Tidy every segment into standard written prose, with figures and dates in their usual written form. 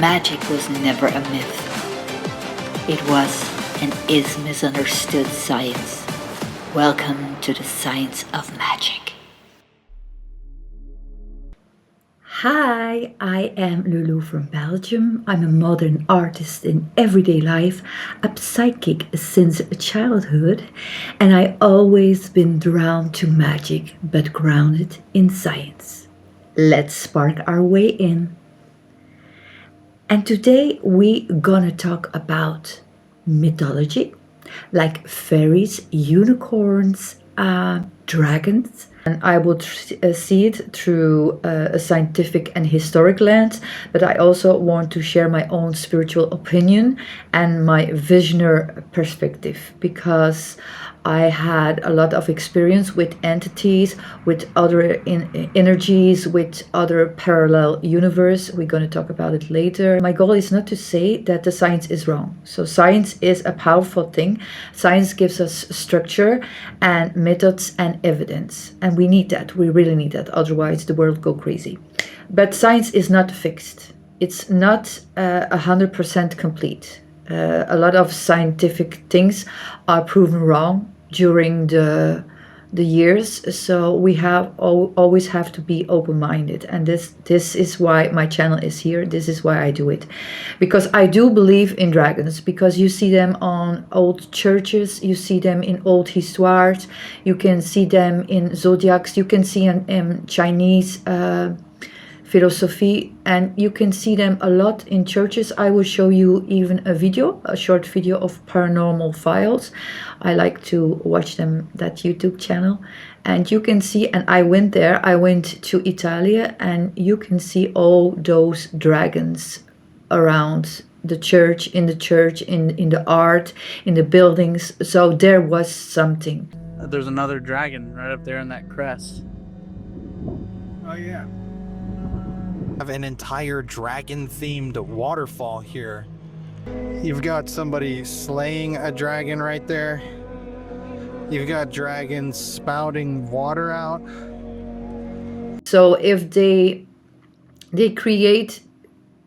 Magic was never a myth. It was and is misunderstood science. Welcome to the science of magic. Hi, I am Lulu from Belgium. I'm a modern artist in everyday life, a psychic since childhood, and I always been drawn to magic but grounded in science. Let's spark our way in. And today we gonna talk about mythology, like fairies, unicorns, dragons. And I will see it through a scientific and historic lens, but I also want to share my own spiritual opinion and my visionary perspective, because I had a lot of experience with entities, with other energies, with other parallel universe. We're going to talk about it later. My goal is not to say that the science is wrong. So science is a powerful thing. Science gives us structure and methods and evidence. And we need that. We really need that. Otherwise the world go crazy. But science is not fixed. It's not 100% complete. A lot of scientific things are proven wrong during the years, so we have always have to be open-minded, and this is why my channel is here. This is why I do it, because I do believe in dragons, because you see them on old churches, you see them in old histoires, you can see them in zodiacs, you can see in Chinese philosophy, and you can see them a lot in churches. I will show you even a short video of paranormal files. I like to watch them, that YouTube channel, and you can see, and I went there, I went to Italy, and you can see all those dragons around the church, in the art, in the buildings. So there was something. There's another dragon right up there in that crest. Oh yeah. Have an entire dragon themed waterfall here. You've got somebody slaying a dragon right there. You've got dragons spouting water out. So if they create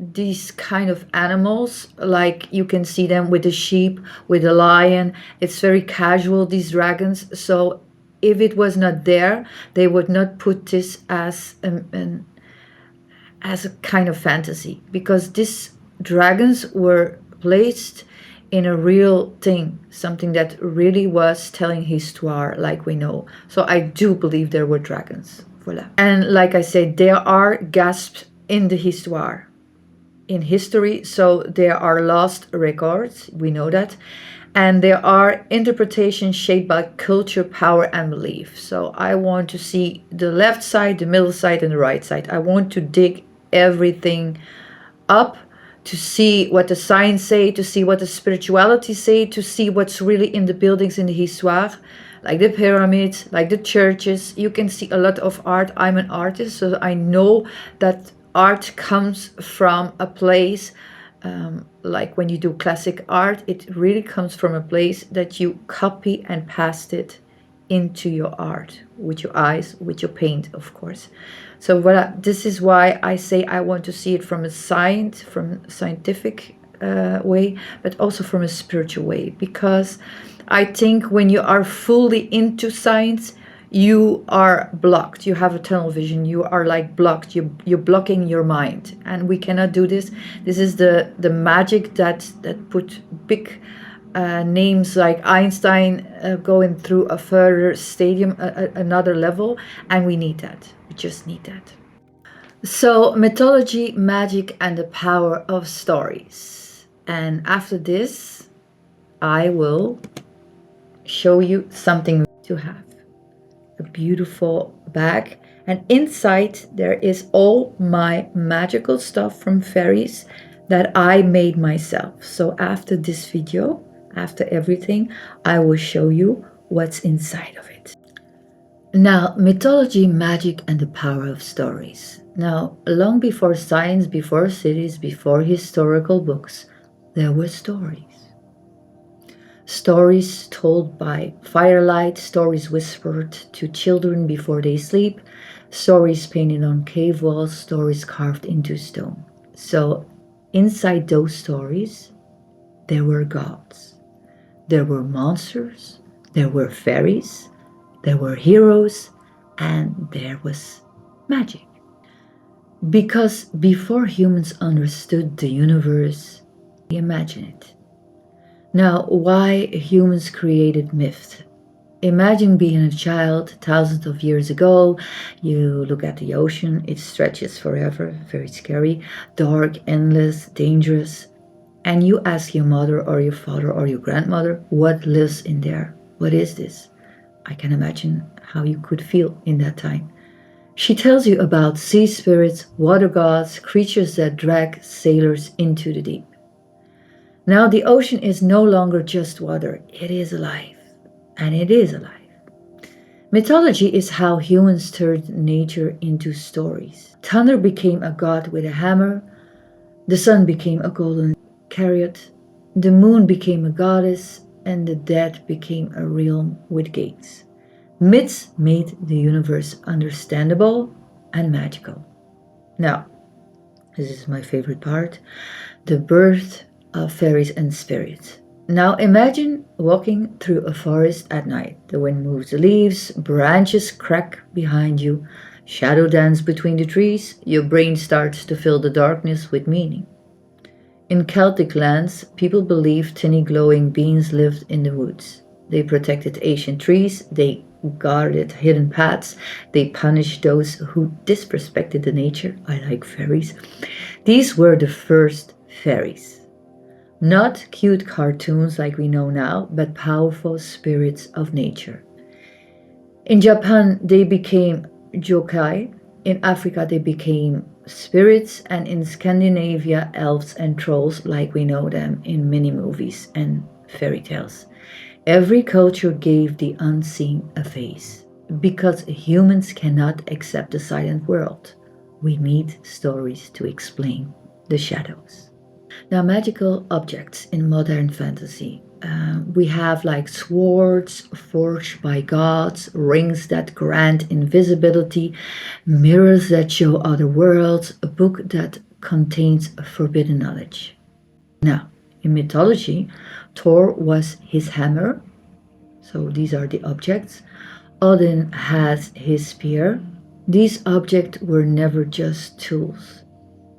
these kind of animals, like you can see them with a sheep, with a lion, it's very casual, these dragons. So if it was not there, they would not put this as a kind of fantasy, because these dragons were placed in a real thing, something that really was telling histoire, like we know. So I do believe there were dragons. Voila. And like I said, there are gasps in the histoire, in history, so there are lost records, we know that, and there are interpretations shaped by culture, power, and belief. So I want to see the left side, the middle side, and the right side. I want to dig everything up, to see what the science say, to see what the spirituality say, to see what's really in the buildings, in the histoire, like the pyramids, like the churches. You can see a lot of art. I'm an artist, so I know that art comes from a place, like when you do classic art, it really comes from a place that you copy and passed it into your art, with your eyes, with your paint, of course. So this is why I say I want to see it from a scientific way, but also from a spiritual way, because I think when you are fully into science, you are blocked. You have a tunnel vision. You are like blocked. You're blocking your mind, and we cannot do this. This is the magic that put big names like Einstein going through a further stadium, another level, and we need that. We just need that. So mythology, magic, and the power of stories. And after this, I will show you something to have. A beautiful bag, and inside there is all my magical stuff from Fairies that I made myself. So after this video, after everything, I will show you what's inside of it. Now, mythology, magic, and the power of stories. Now, long before science, before cities, before historical books, there were stories. Stories told by firelight, stories whispered to children before they sleep, stories painted on cave walls, stories carved into stone. So inside those stories, there were gods, there were monsters, there were fairies, there were heroes, and there was magic. Because before humans understood the universe, we imagined it. Now, why humans created myths? Imagine being a child thousands of years ago. You look at the ocean, it stretches forever, very scary, dark, endless, dangerous. And you ask your mother or your father or your grandmother, what lives in there? What is this? I can imagine how you could feel in that time. She tells you about sea spirits, water gods, creatures that drag sailors into the deep. Now, the ocean is no longer just water, it is alive. And it is alive. Mythology is how humans turned nature into stories. Thunder became a god with a hammer, the sun became a golden chariot, the moon became a goddess, and the dead became a realm with gates. Myths made the universe understandable and magical. Now, this is my favorite part, the birth of fairies and spirits. Now imagine walking through a forest at night. The wind moves the leaves, branches crack behind you, shadow dance between the trees, your brain starts to fill the darkness with meaning. In Celtic lands, people believed tiny glowing beings lived in the woods. They protected ancient trees, they guarded hidden paths, they punished those who disrespected the nature. I like fairies. These were the first fairies. Not cute cartoons like we know now, but powerful spirits of nature. In Japan, they became yokai. In Africa, they became spirits. And in Scandinavia, elves and trolls like we know them in many movies and fairy tales. Every culture gave the unseen a face. Because humans cannot accept the silent world, we need stories to explain the shadows. Now, magical objects in modern fantasy. We have like swords forged by gods, rings that grant invisibility, mirrors that show other worlds, a book that contains forbidden knowledge. Now, in mythology, Thor was his hammer, so these are the objects. Odin has his spear. These objects were never just tools.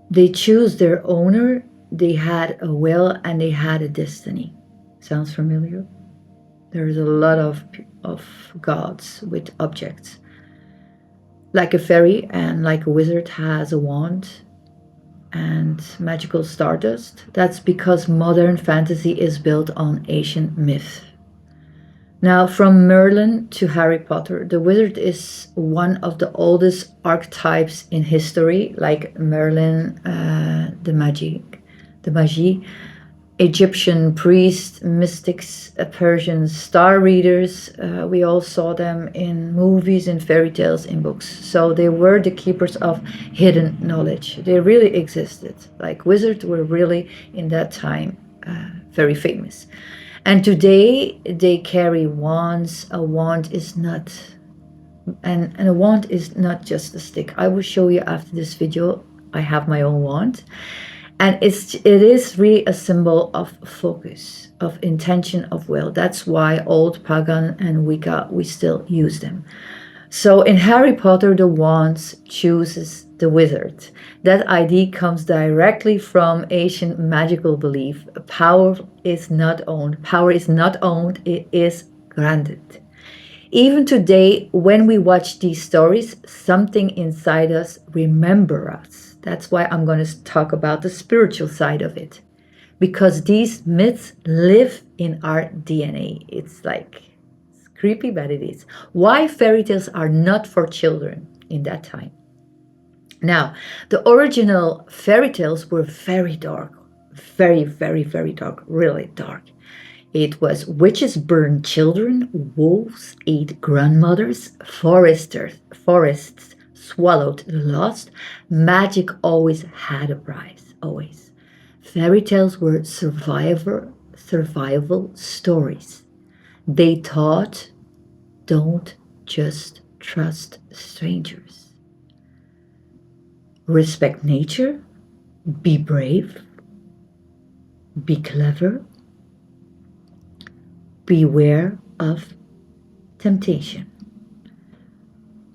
They choose their owner, they had a will, and they had a destiny. Sounds familiar? There's a lot of gods with objects. Like a fairy and like a wizard has a wand and magical stardust. That's because modern fantasy is built on ancient myth. Now, from Merlin to Harry Potter, the wizard is one of the oldest archetypes in history, like Merlin, the magie, Egyptian priests, mystics, Persian star readers. We all saw them in movies, in fairy tales, in books. So they were the keepers of hidden knowledge. They really existed. Like wizards were really, in that time, very famous. And today they carry wands. A wand is not, and a wand is not just a stick. I will show you after this video. I have my own wand, and it is really a symbol of focus, of intention, of will. That's why old pagan and Wicca, we still use them. So in Harry Potter, the wands chooses the wizard. That idea comes directly from ancient magical belief. Power is not owned, it is granted. Even today, when we watch these stories, something inside us remember us. That's why I'm going to talk about the spiritual side of it. Because these myths live in our DNA. It's creepy, but it is. Why fairy tales are not for children in that time. Now, the original fairy tales were very dark. Very, very, very dark. Really dark. It was witches burned children, wolves ate grandmothers, forests swallowed the lost. Magic always had a price, always. Fairy tales were survival stories. They taught, don't just trust strangers. Respect nature, be brave, Be clever. Beware of temptation.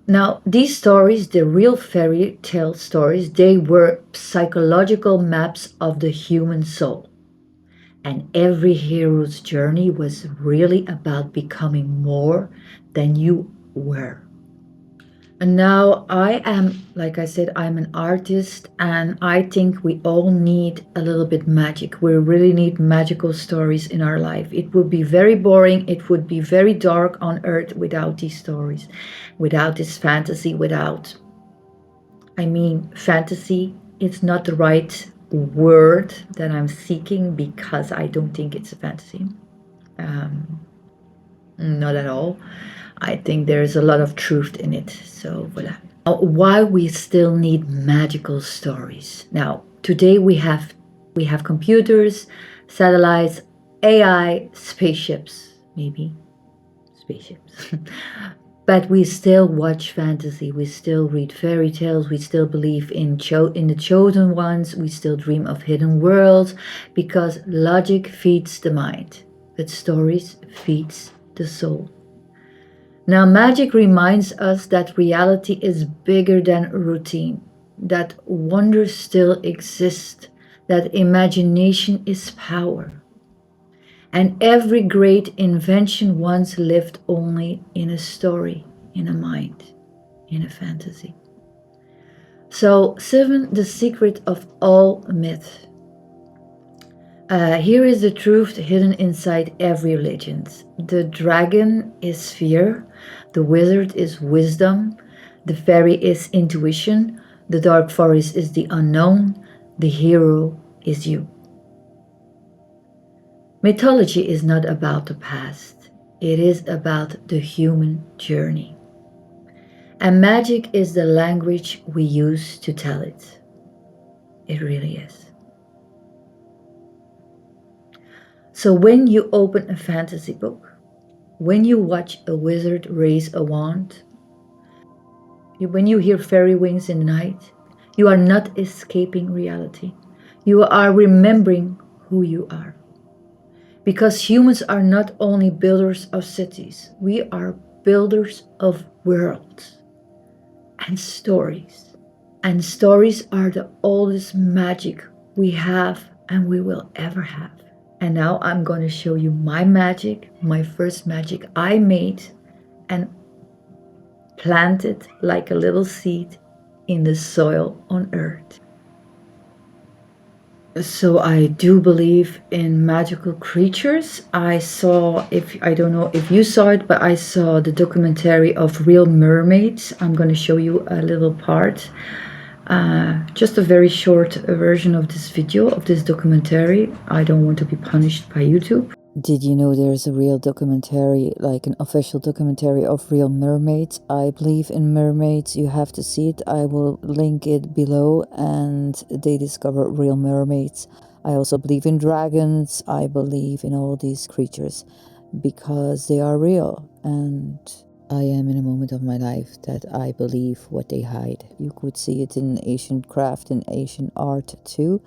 Now, these stories, the real fairy tale stories, they were psychological maps of the human soul. And every hero's journey was really about becoming more than you were. And now I am, like I said, I'm an artist, and I think we all need a little bit magic. We really need magical stories in our life. It would be very boring, it would be very dark on earth without these stories, without this fantasy, without, I mean, fantasy, it's not the right word that I'm seeking because I don't think it's a fantasy. Not at all. I think there's a lot of truth in it. So voilà. Why we still need magical stories. Now, today we have computers, satellites, AI, spaceships, maybe spaceships. But we still watch fantasy, we still read fairy tales, we still believe in the chosen ones, we still dream of hidden worlds, because logic feeds the mind, but stories feeds the soul. Now, magic reminds us that reality is bigger than routine, that wonder still exists, that imagination is power. And every great invention once lived only in a story, in a mind, in a fantasy. So, 7, the secret of all myth. Here is the truth hidden inside every legend. The dragon is fear, the wizard is wisdom, the fairy is intuition, the dark forest is the unknown, the hero is you. Mythology is not about the past, it is about the human journey. And magic is the language we use to tell it. It really is. So when you open a fantasy book, when you watch a wizard raise a wand, when you hear fairy wings in the night, you are not escaping reality. You are remembering who you are. Because humans are not only builders of cities, we are builders of worlds and stories. And stories are the oldest magic we have and we will ever have. And now I'm going to show you my magic, my first magic I made and planted like a little seed in the soil on earth. So I do believe in magical creatures. I don't know if you saw it, but I saw the documentary of real mermaids. I'm going to show you a little part. Just a very short version of this video, of this documentary. I don't want to be punished by YouTube. Did you know there's a real documentary, like an official documentary of real mermaids? I believe in mermaids, you have to see it. I will link it below, and they discover real mermaids. I also believe in dragons. I believe in all these creatures because they are real, and I am in a moment of my life that I believe what they hide. You could see it in ancient craft and ancient art too.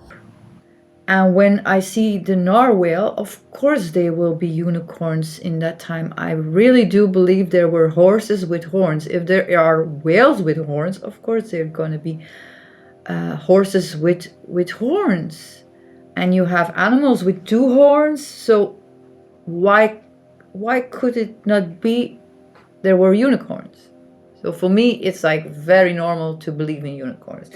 And when I see the narwhal, of course there will be unicorns in that time. I really do believe there were horses with horns. If there are whales with horns, of course there are going to be horses with horns. And you have animals with 2 horns. So why could it not be there were unicorns? So for me, it's like very normal to believe in unicorns.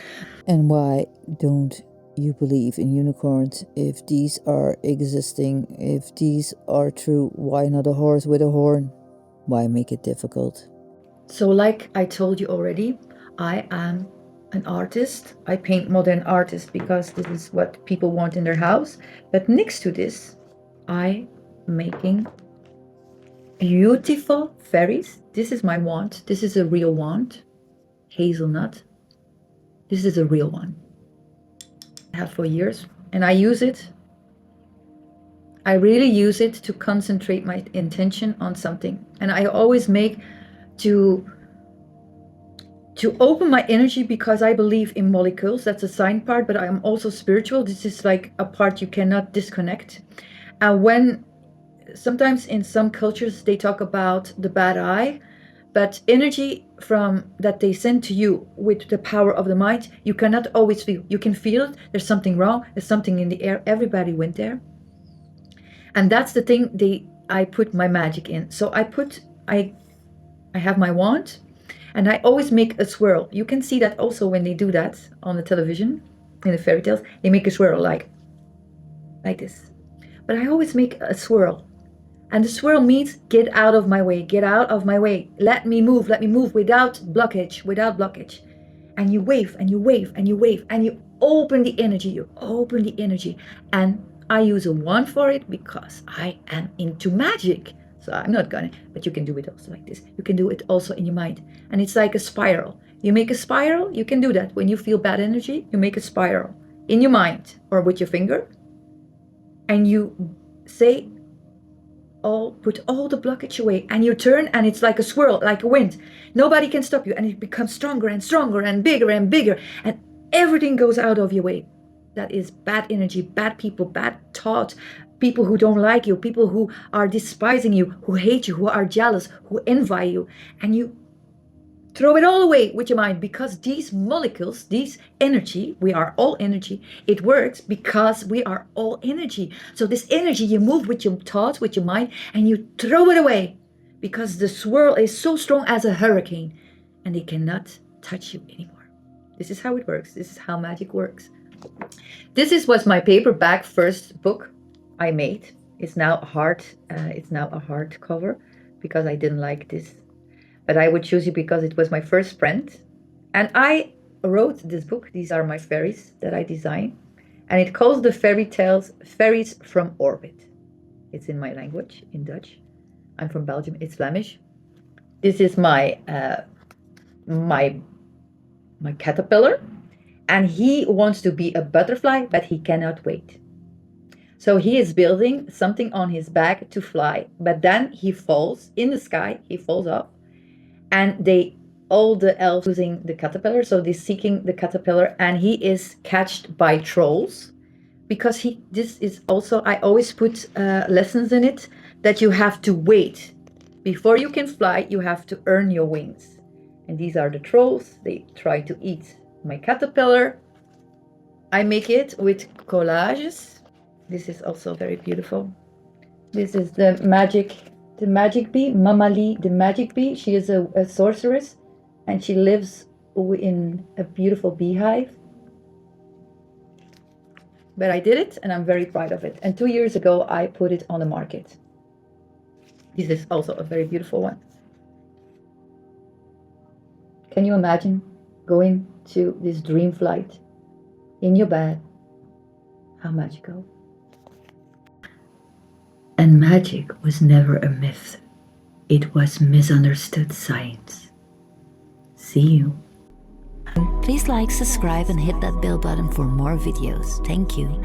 And why don't you believe in unicorns if these are existing, if these are true? Why not a horse with a horn? Why make it difficult? So like I told you already, I am an artist. I paint modern artists because this is what people want in their house. But next to this, I making beautiful fairies. This is my wand. This is a real wand. Hazelnut. This is a real one. I have for years, and I use it. I really use it to concentrate my intention on something, and I always make to to open my energy, because I believe in molecules. That's a sign part, but I'm also spiritual. This is like a part you cannot disconnect. And when sometimes in some cultures they talk about the bad eye, but energy from that they send to you with the power of the mind, you cannot always feel. You can feel it. There's something wrong. There's something in the air. Everybody went there, and that's the thing. I put my magic in. So I have my wand, and I always make a swirl. You can see that also when they do that on the television, in the fairy tales, they make a swirl like this. But I always make a swirl. And the swirl means get out of my way, get out of my way. Let me move without blockage, without blockage. And you wave and you wave and you wave and you open the energy, And I use a wand for it because I am into magic. So I'm not gonna, but you can do it also like this. You can do it also in your mind. And it's like a spiral. You make a spiral, you can do that. When you feel bad energy, you make a spiral in your mind or with your finger. And you say, put all the blockage away, and you turn, and it's like a swirl, like a wind. Nobody can stop you, and it becomes stronger and stronger and bigger, and everything goes out of your way. That is bad energy, bad people, bad thought, people who don't like you, people who are despising you, who hate you, who are jealous, who envy you, and you throw it all away with your mind, because these molecules, these energy, we are all energy. It works because we are all energy. So this energy you move with your thoughts, with your mind, and you throw it away, because the swirl is so strong as a hurricane, and they cannot touch you anymore. This is how it works. This is how magic works. This was my paperback first book I made. It's now a hardcover because I didn't like this. But I would choose it because it was my first print. And I wrote this book. These are my fairies that I designed. And it calls the fairy tales Fairies from Orbit. It's in my language, in Dutch. I'm from Belgium. It's Flemish. This is my caterpillar. And he wants to be a butterfly, but he cannot wait. So he is building something on his back to fly. But then he falls in the sky. He falls off. And all the elves using the caterpillar, so they're seeking the caterpillar, and he is catched by trolls, because I always put lessons in it, that you have to wait. Before you can fly, you have to earn your wings. And these are the trolls. They try to eat my caterpillar. I make it with collages. This is also very beautiful. This is the magic bee, Mamali, the magic bee. She is a sorceress, and she lives in a beautiful beehive. But I did it, and I'm very proud of it. And 2 years ago, I put it on the market. This is also a very beautiful one. Can you imagine going to this dream flight in your bed? How magical. And magic was never a myth. It was misunderstood science. See you. Please like, subscribe, and hit that bell button for more videos. Thank you.